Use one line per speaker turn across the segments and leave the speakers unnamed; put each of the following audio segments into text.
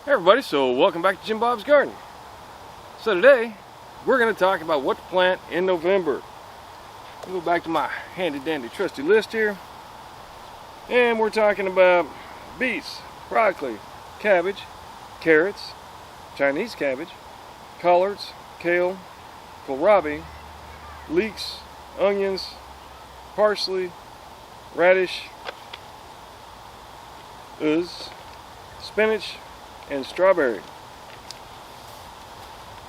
Hey everybody, so welcome back to Jim Bob's Garden. So today, we're going to talk about what to plant in November. I'll go back to my handy dandy trusty list here. And we're talking about beets, broccoli, cabbage, carrots, Chinese cabbage, collards, kale, kohlrabi, leeks, onions, parsley, radish, spinach, and strawberry.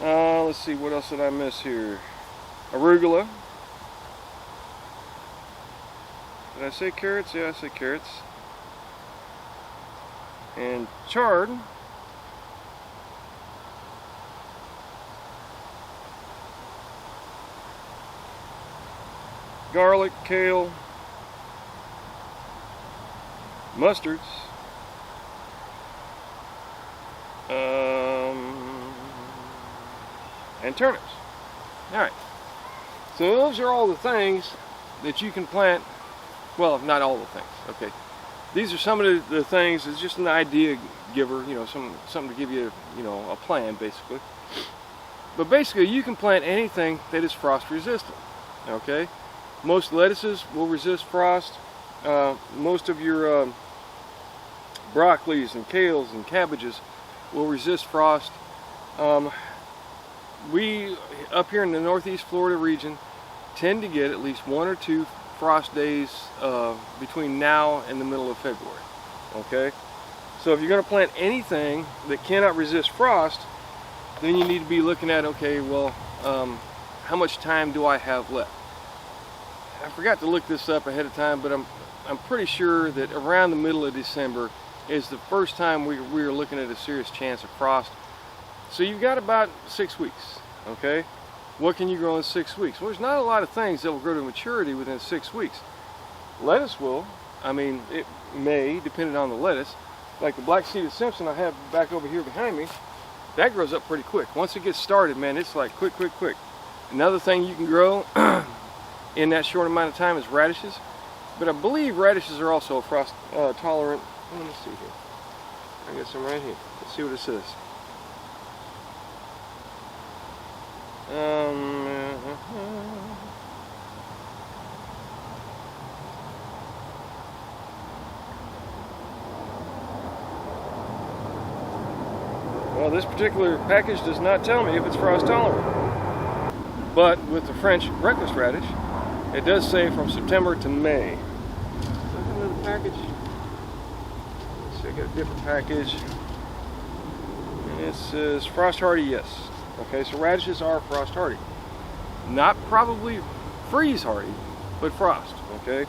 Let's see, what else did I miss here? Arugula. Did I say carrots? Yeah, I said carrots. And chard. Garlic, kale, mustards, and turnips. Alright, so those are all the things that you can plant. Well, not all the things, okay. These are some of the things. It's just an idea giver, you know, something to give you, you know, a plan basically. But basically you can plant anything that is frost resistant, okay. Most lettuces will resist frost. Most of your broccolis and kales and cabbages will resist frost. We up here in the northeast Florida region tend to get at least 1 or 2 frost days between now and the middle of February. Okay, so if you're going to plant anything that cannot resist frost, then you need to be looking at, okay, well, how much time do I have left? I forgot to look this up ahead of time, but I'm pretty sure that around the middle of December is the first time we are looking at a serious chance of frost. So you've got about 6 weeks, okay? What can you grow in 6 weeks? Well, there's not a lot of things that will grow to maturity within 6 weeks. Lettuce will. I mean, it may, depending on the lettuce. Like the black-seeded Simpson I have back over here behind me, that grows up pretty quick. Once it gets started, man, it's like quick, quick, quick. Another thing you can grow in that short amount of time is radishes. But I believe radishes are also frost tolerant. Let me see here. I got some right here. Let's see what it says. Well, this particular package does not tell me if it's frost tolerant. But with the French breakfast radish, it does say from September to May. Look at another package. Let's see, I got a different package. And it says frost hardy, yes. Okay, so radishes are frost hardy. Not probably freeze hardy, but frost, okay?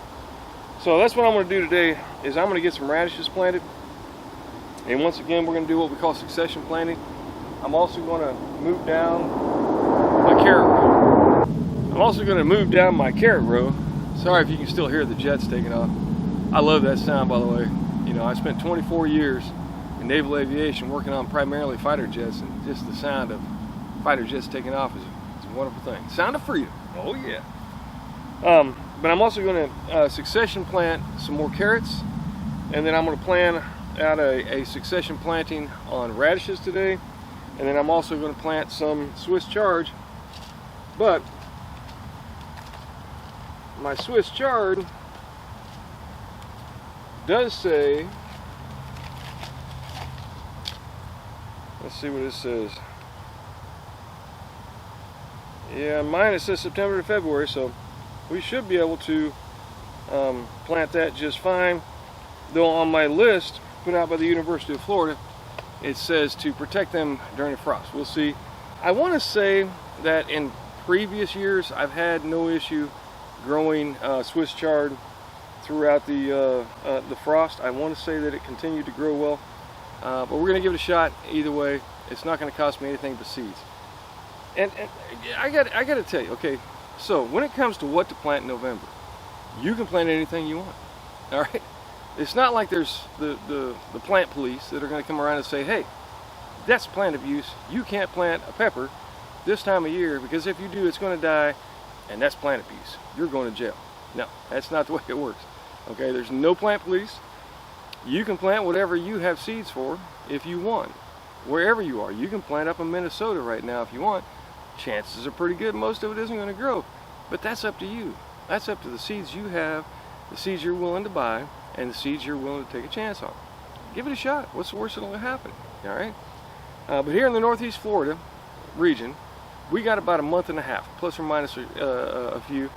So that's what I'm going to do today, is I'm going to get some radishes planted. And once again, we're going to do what we call succession planting. I'm also going to move down my carrot row. Sorry if you can still hear the jets taking off. I love that sound, by the way. You know, I spent 24 years in naval aviation working on primarily fighter jets, and just the sound of fighter jets taking off is a wonderful thing. Sound of freedom. Oh yeah. But I'm also going to succession plant some more carrots, and then I'm going to plan out a succession planting on radishes today, and then I'm also going to plant some Swiss chard. But my Swiss chard does say, let's see what it says. Yeah, mine it says September to February, so we should be able to plant that just fine. Though on my list put out by the University of Florida, it says to protect them during the frost. We'll see. I want to say that in previous years I've had no issue growing Swiss chard throughout the frost. I want to say that it continued to grow well, but we're going to give it a shot either way. It's not going to cost me anything but seeds. And I got to tell you, okay, so when it comes to what to plant in November, you can plant anything you want, all right? It's not like there's the plant police that are going to come around and say, hey, that's plant abuse. You can't plant a pepper this time of year, because if you do, it's going to die, and that's plant abuse. You're going to jail. No, that's not the way it works. Okay, there's no plant police. You can plant whatever you have seeds for if you want. wherever you are. You can plant up in Minnesota right now if you want. Chances are pretty good most of it isn't going to grow, but that's up to you. That's up to the seeds you have, the seeds you're willing to buy, and the seeds you're willing to take a chance on. Give it a shot. What's the worst that'll happen? All right. But here in the Northeast Florida region, we got about a month and a half, plus or minus a few,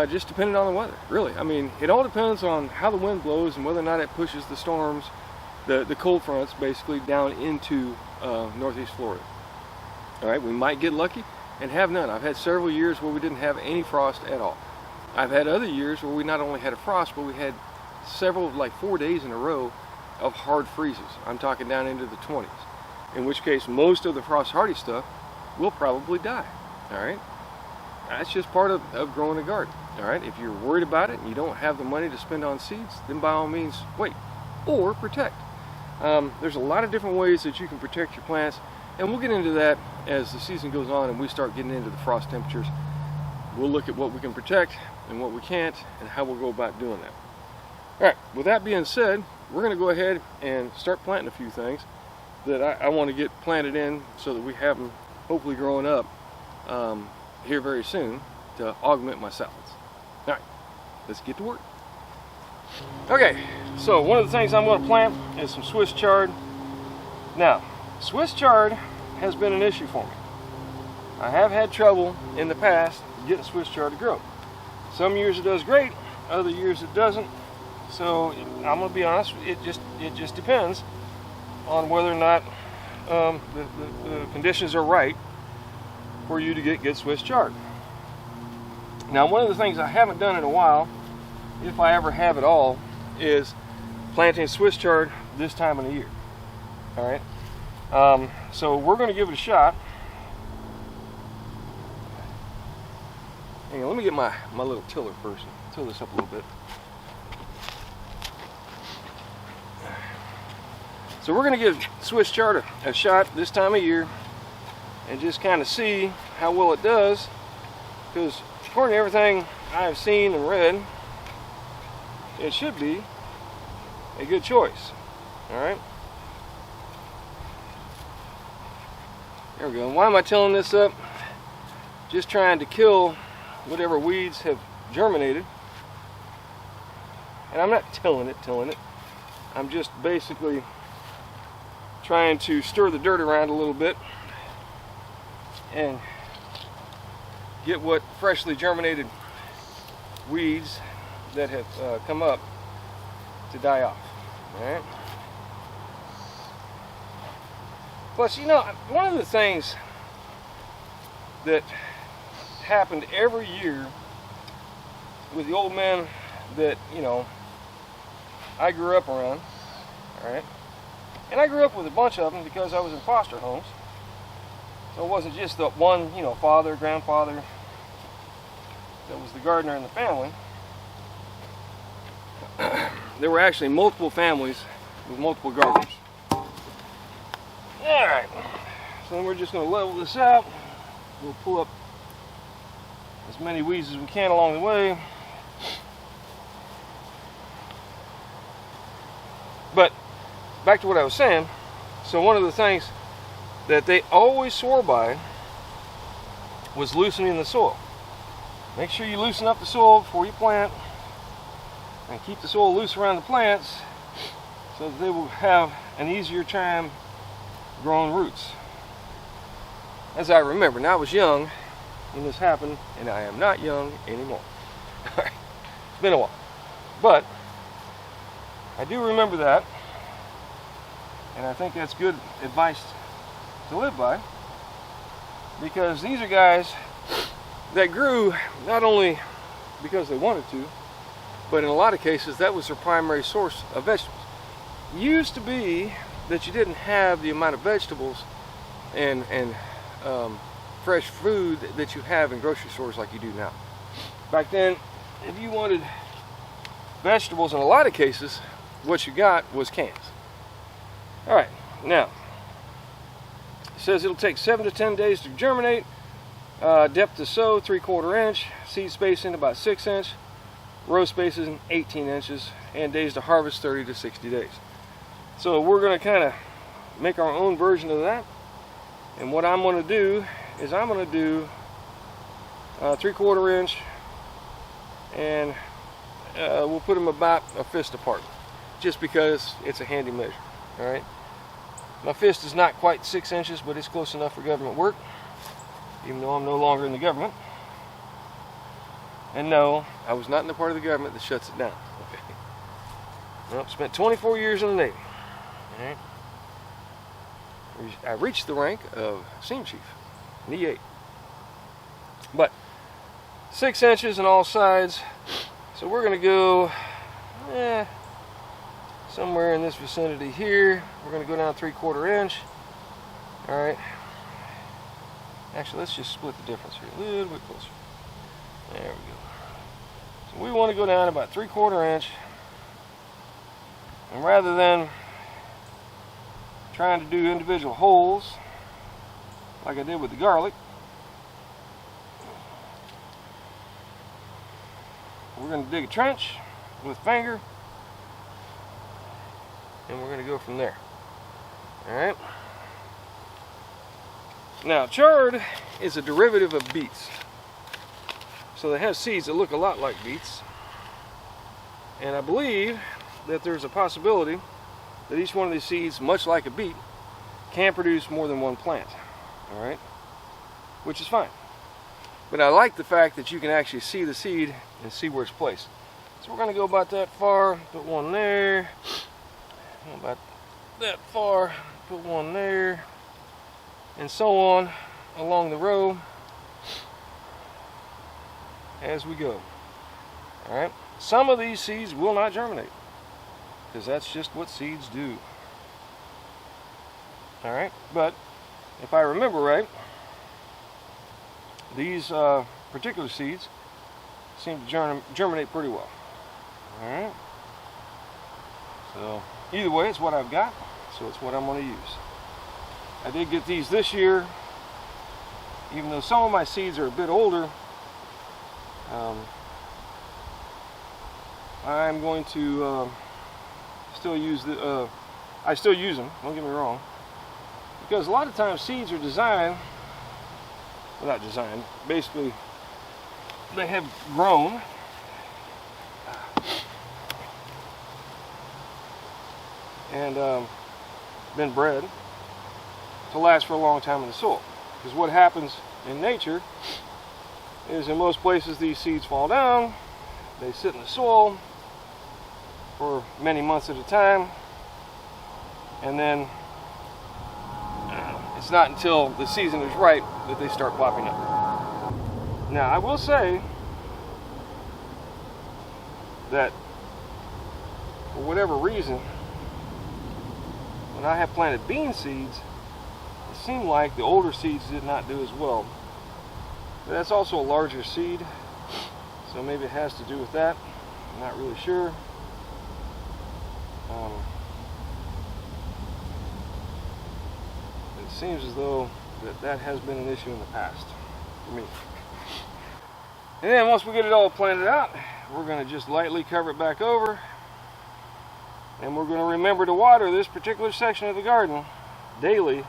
just depending on the weather. Really, I mean, it all depends on how the wind blows and whether or not it pushes the storms, the cold fronts, basically down into Northeast Florida. All right, we might get lucky and have none. I've had several years where we didn't have any frost at all. I've had other years where we not only had a frost, but we had several, like 4 days in a row of hard freezes. I'm talking down into the 20s, in which case most of the frost hardy stuff will probably die. All right, that's just part of growing a garden. All right, if you're worried about it and you don't have the money to spend on seeds, then by all means wait or protect. There's a lot of different ways that you can protect your plants, and we'll get into that as the season goes on and we start getting into the frost temperatures. We'll look at what we can protect and what we can't and how we'll go about doing that. All right, with that being said, we're going to go ahead and start planting a few things that I want to get planted in so that we have them hopefully growing up here very soon to augment my salads. All right, let's get to work. Okay, so one of the things I'm going to plant is some Swiss chard. Now, Swiss chard has been an issue for me. I have had trouble in the past getting Swiss chard to grow. Some years it does great, other years it doesn't. So I'm going to be honest, it just depends on whether or not the conditions are right for you to get good Swiss chard. Now, one of the things I haven't done in a while, if I ever have at all, is planting Swiss chard this time of the year. All right, so we're going to give it a shot. Hang on, let me get my little tiller first. Till this up a little bit. So we're going to give Swiss chard a shot this time of year and just kind of see how well it does, because according to everything I've seen and read, it should be a good choice. All right, there we go. And why am I tilling this up? Just trying to kill whatever weeds have germinated. And I'm not tilling it. I'm just basically trying to stir the dirt around a little bit and get what freshly germinated weeds that have come up to die off. All right. Plus, you know, one of the things that happened every year with the old men that, you know, I grew up around, all right, and I grew up with a bunch of them because I was in foster homes. So it wasn't just the one, you know, father, grandfather that was the gardener in the family. There were actually multiple families with multiple gardeners. All right, so then we're just going to level this out. We'll pull up as many weeds as we can along the way. But back to what I was saying. So one of the things that they always swore by was loosening the soil. Make sure you loosen up the soil before you plant, and keep the soil loose around the plants so that they will have an easier time growing roots. As I remember, now I was young when this happened, and I am not young anymore. It's been a while, but I do remember that, and I think that's good advice to live by, because these are guys that grew not only because they wanted to, but in a lot of cases that was their primary source of vegetables. It used to be that you didn't have the amount of vegetables and fresh food that you have in grocery stores like you do now. Back then, if you wanted vegetables, in a lot of cases, what you got was cans. All right, now, it says it'll take 7 to 10 days to germinate, depth to sow 3/4 inch, seed spacing about 6 inch, row spacing 18 inches, and days to harvest 30 to 60 days. So we're going to kind of make our own version of that. And what I'm going to do is I'm going to do 3/4 inch, and we'll put them about a fist apart, just because it's a handy measure. All right. My fist is not quite 6 inches, but it's close enough for government work, even though I'm no longer in the government. And no, I was not in the part of the government that shuts it down. Okay. Well, spent 24 years in the Navy. All right. I reached the rank of Seam Chief, an E8. But 6 inches on all sides, so we're going to go somewhere in this vicinity here. We're going to go down 3/4 inch. All right. Actually, let's just split the difference here a little bit closer. There we go. So we want to go down about 3/4 inch, and rather than trying to do individual holes like I did with the garlic, we're going to dig a trench with finger, and we're going to go from there. Alright. Now, chard is a derivative of beets. So they have seeds that look a lot like beets. And I believe that there's a possibility that each one of these seeds, much like a beet, can produce more than one plant. Alright? Which is fine. But I like the fact that you can actually see the seed and see where it's placed. So we're going to go about that far, put one there. About that far, put one there. And so on along the row as we go. Alright? Some of these seeds will not germinate, because that's just what seeds do. Alright? But if I remember right, these particular seeds seem to germinate pretty well. Alright? So either way, it's what I've got, so it's what I'm going to use. I did get these this year, even though some of my seeds are a bit older. I'm going to still use the. I still use them. Don't get me wrong, because a lot of times seeds are designed. Well, not designed. Basically, they have grown. And been bred to last for a long time in the soil. Because what happens in nature is, in most places, these seeds fall down, they sit in the soil for many months at a time, and then it's not until the season is ripe that they start popping up. Now, I will say that for whatever reason, when I have planted bean seeds, it seemed like the older seeds did not do as well. But that's also a larger seed, so maybe it has to do with that. I'm not really sure. It seems as though that has been an issue in the past for me. And then once we get it all planted out, we're going to just lightly cover it back over. And we're going to remember to water this particular section of the garden daily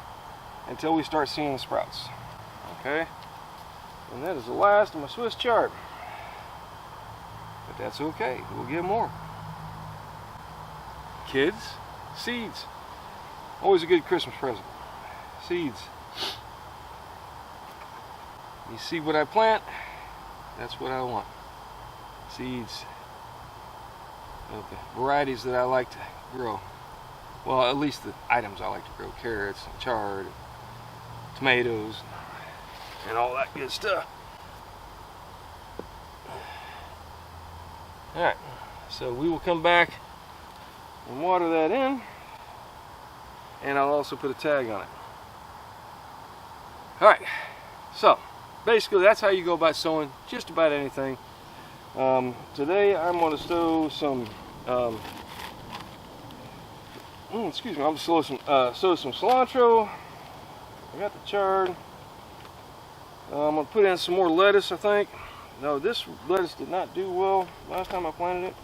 until we start seeing sprouts. Okay? And that is the last of my Swiss chard. But that's okay. We'll get more. Kids, seeds. Always a good Christmas present. Seeds. You see what I plant? That's what I want. Seeds. Of the varieties that I like to grow. Well, at least the items I like to grow. Carrots, and chard, tomatoes, and all that good stuff. Alright, so we will come back and water that in, and I'll also put a tag on it. Alright, so basically that's how you go about sowing just about anything. Today I'm going to sow some excuse me, I'm going to sow some cilantro. I got the chard. I'm going to put in some more lettuce, I think. No, this lettuce did not do well last time I planted it.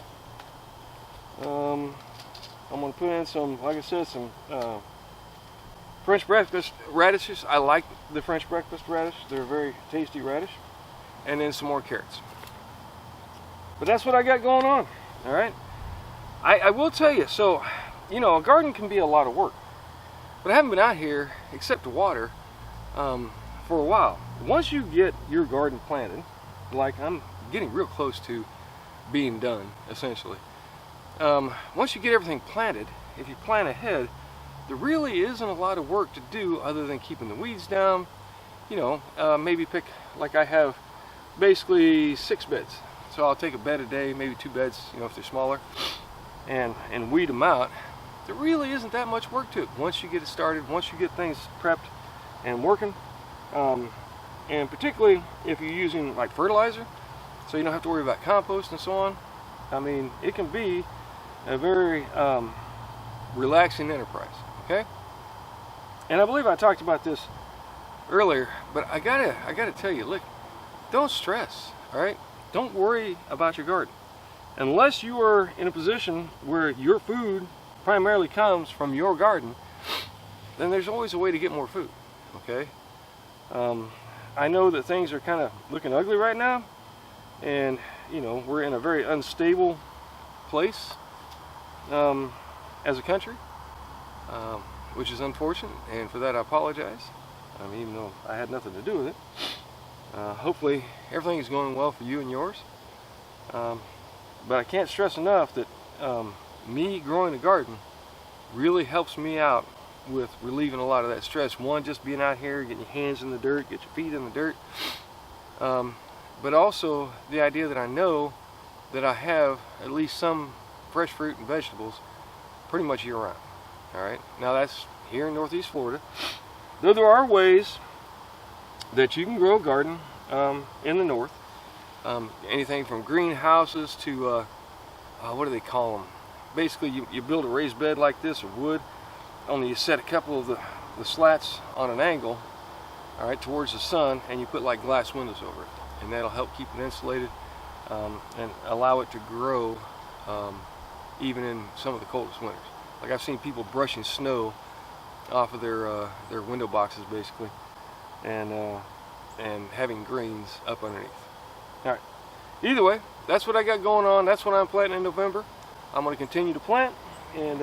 I'm going to put in some, like I said, some French breakfast radishes. I like the French breakfast radish. They're a very tasty radish. And then some more carrots. But that's what I got going on. All right. I will tell you, so, you know, a garden can be a lot of work. But I haven't been out here, except to water, for a while. Once you get your garden planted, like I'm getting real close to being done, essentially. Once you get everything planted, if you plan ahead, there really isn't a lot of work to do other than keeping the weeds down. You know, maybe pick, like I have, basically 6 beds. So I'll take a bed a day, maybe 2 beds, you know, if they're smaller, and weed them out. There really isn't that much work to it once you get it started, once you get things prepped and working. And particularly if you're using like fertilizer, so you don't have to worry about compost and so on. I mean, it can be a very relaxing enterprise, okay? And I believe I talked about this earlier, but I gotta tell you, look, don't stress, all right? Don't worry about your garden. Unless you are in a position where your food primarily comes from your garden, then there's always a way to get more food, okay? I know that things are kind of looking ugly right now, and you know, we're in a very unstable place as a country, which is unfortunate, and for that I apologize. I mean, even though I had nothing to do with it. Hopefully everything is going well for you and yours, but I can't stress enough that me growing a garden really helps me out with relieving a lot of that stress. One, just being out here, getting your hands in the dirt, get your feet in the dirt, but also the idea that I know that I have at least some fresh fruit and vegetables pretty much year round. All right, now that's here in Northeast Florida, though there are ways that you can grow a garden in the north. Anything from greenhouses to what do they call them? Basically, you build a raised bed like this of wood, only you set a couple of the slats on an angle, all right, towards the sun, and you put like glass windows over it, and that'll help keep it insulated and allow it to grow even in some of the coldest winters. Like I've seen people brushing snow off of their window boxes, basically, and having greens up underneath. All right. Either way, that's what I got going on. That's what I'm planting in November. I'm going to continue to plant, and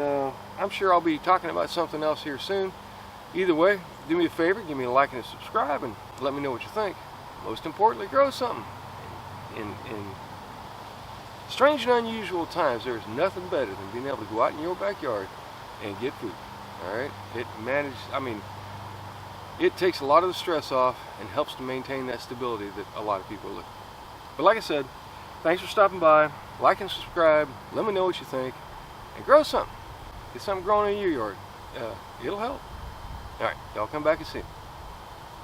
I'm sure I'll be talking about something else here soon. Either way, do me a favor, give me a like and a subscribe, and let me know what you think. Most importantly, grow something. In strange and unusual times, there's nothing better than being able to go out in your backyard and get food. All right? It takes a lot of the stress off and helps to maintain that stability that a lot of people are looking for. But like I said, thanks for stopping by. Like and subscribe. Let me know what you think. And grow something. Get something growing in your yard. It'll help. All right, y'all come back and see me.